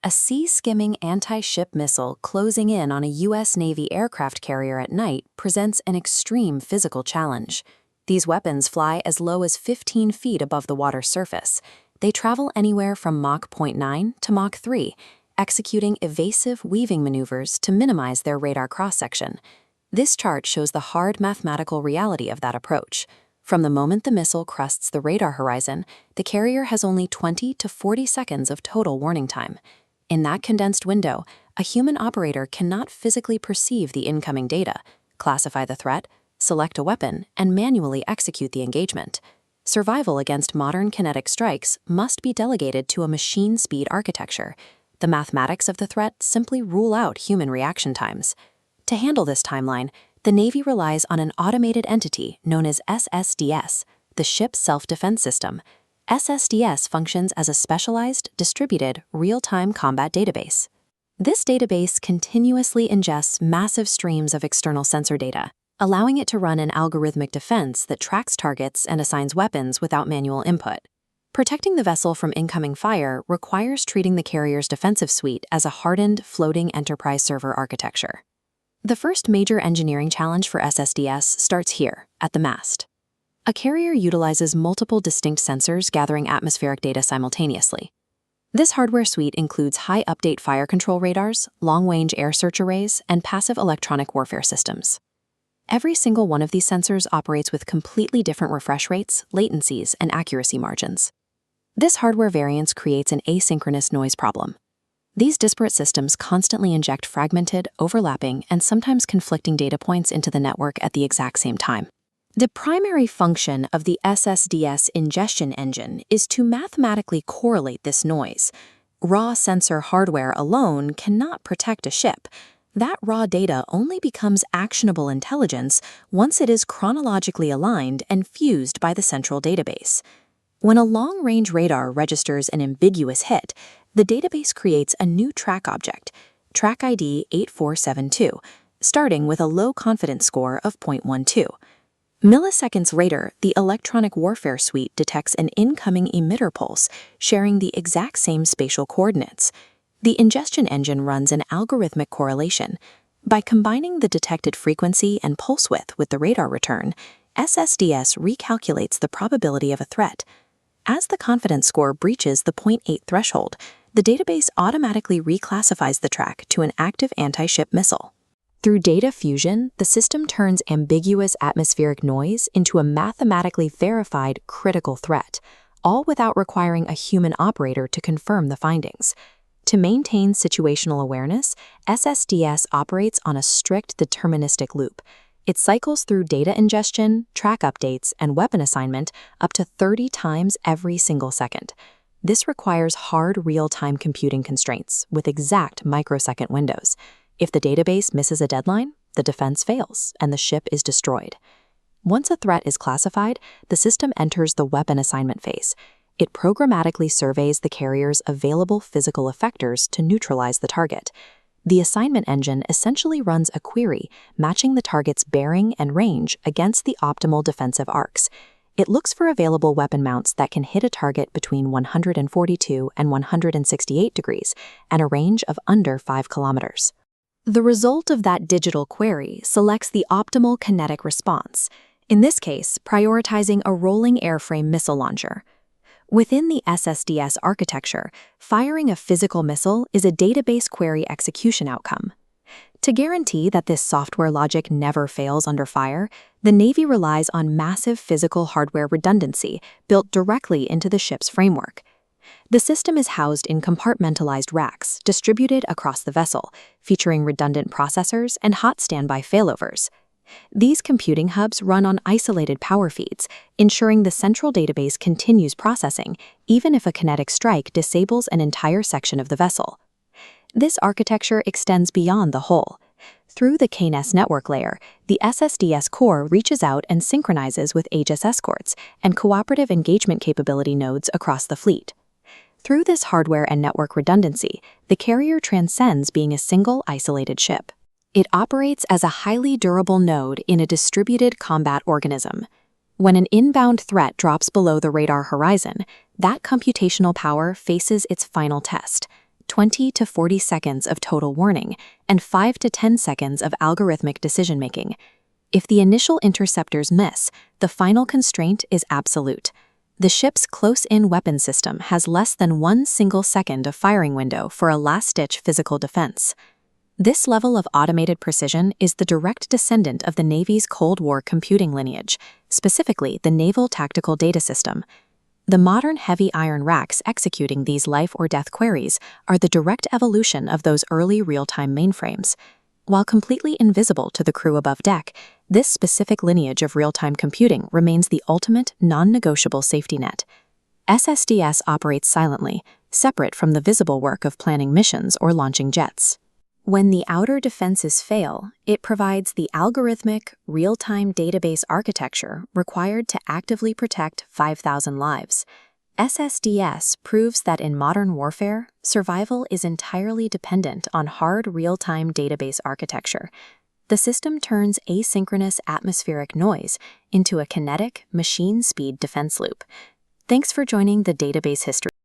A sea-skimming anti-ship missile closing in on a U.S. Navy aircraft carrier at night presents an extreme physical challenge. These weapons fly as low as 15 feet above the water's surface. They travel anywhere from Mach 0.9 to Mach 3, executing evasive weaving maneuvers to minimize their radar cross-section. This chart shows the hard mathematical reality of that approach. From the moment the missile crests the radar horizon, the carrier has only 20 to 40 seconds of total warning time. In that condensed window, a human operator cannot physically perceive the incoming data, classify the threat, select a weapon, and manually execute the engagement. Survival against modern kinetic strikes must be delegated to a machine-speed architecture. The mathematics of the threat simply rule out human reaction times. To handle this timeline, the Navy relies on an automated entity known as SSDS, the Ship Self-Defense System. SSDS functions as a specialized, distributed, real-time combat database. This database continuously ingests massive streams of external sensor data, allowing it to run an algorithmic defense that tracks targets and assigns weapons without manual input. Protecting the vessel from incoming fire requires treating the carrier's defensive suite as a hardened, floating enterprise server architecture. The first major engineering challenge for SSDS starts here, at the mast. A carrier utilizes multiple distinct sensors gathering atmospheric data simultaneously. This hardware suite includes high-update fire control radars, long-range air search arrays, and passive electronic warfare systems. Every single one of these sensors operates with completely different refresh rates, latencies, and accuracy margins. This hardware variance creates an asynchronous noise problem. These disparate systems constantly inject fragmented, overlapping, and sometimes conflicting data points into the network at the exact same time. The primary function of the SSDS ingestion engine is to mathematically correlate this noise. Raw sensor hardware alone cannot protect a ship. That raw data only becomes actionable intelligence once it is chronologically aligned and fused by the central database. When a long-range radar registers an ambiguous hit, the database creates a new track object, track ID 8472, starting with a low confidence score of 0.12. Milliseconds later, the electronic warfare suite detects an incoming emitter pulse, sharing the exact same spatial coordinates. The ingestion engine runs an algorithmic correlation. By combining the detected frequency and pulse width with the radar return, SSDS recalculates the probability of a threat. As the confidence score breaches the 0.8 threshold, the database automatically reclassifies the track to an active anti-ship missile. Through data fusion, the system turns ambiguous atmospheric noise into a mathematically verified critical threat, all without requiring a human operator to confirm the findings. To maintain situational awareness, SSDS operates on a strict deterministic loop. It cycles through data ingestion, track updates, and weapon assignment up to 30 times every single second. This requires hard real-time computing constraints with exact microsecond windows. If the database misses a deadline, the defense fails and the ship is destroyed. Once a threat is classified, the system enters the weapon assignment phase. It programmatically surveys the carrier's available physical effectors to neutralize the target. The assignment engine essentially runs a query, matching the target's bearing and range against the optimal defensive arcs. It looks for available weapon mounts that can hit a target between 142 and 168 degrees and a range of under 5 kilometers. The result of that digital query selects the optimal kinetic response, in this case, prioritizing a rolling airframe missile launcher. Within the SSDS architecture, firing a physical missile is a database query execution outcome. To guarantee that this software logic never fails under fire, the Navy relies on massive physical hardware redundancy built directly into the ship's framework. The system is housed in compartmentalized racks distributed across the vessel, featuring redundant processors and hot standby failovers. These computing hubs run on isolated power feeds, ensuring the central database continues processing even if a kinetic strike disables an entire section of the vessel. This architecture extends beyond the hull. Through the KNES network layer, the SSDS core reaches out and synchronizes with Aegis escorts and cooperative engagement capability nodes across the fleet. Through this hardware and network redundancy, the carrier transcends being a single isolated ship. It operates as a highly durable node in a distributed combat organism. When an inbound threat drops below the radar horizon, that computational power faces its final test. 20 to 40 seconds of total warning, and 5 to 10 seconds of algorithmic decision-making. If the initial interceptors miss, the final constraint is absolute. The ship's close-in weapon system has less than 1 single second of firing window for a last-ditch physical defense. This level of automated precision is the direct descendant of the Navy's Cold War computing lineage, specifically the Naval Tactical Data System. The modern heavy iron racks executing these life-or-death queries are the direct evolution of those early real-time mainframes. While completely invisible to the crew above deck, this specific lineage of real-time computing remains the ultimate, non-negotiable safety net. SSDS operates silently, separate from the visible work of planning missions or launching jets. When the outer defenses fail, it provides the algorithmic, real-time database architecture required to actively protect 5,000 lives. SSDS proves that in modern warfare, survival is entirely dependent on hard real-time database architecture. The system turns asynchronous atmospheric noise into a kinetic, machine-speed defense loop. Thanks for joining the Database History.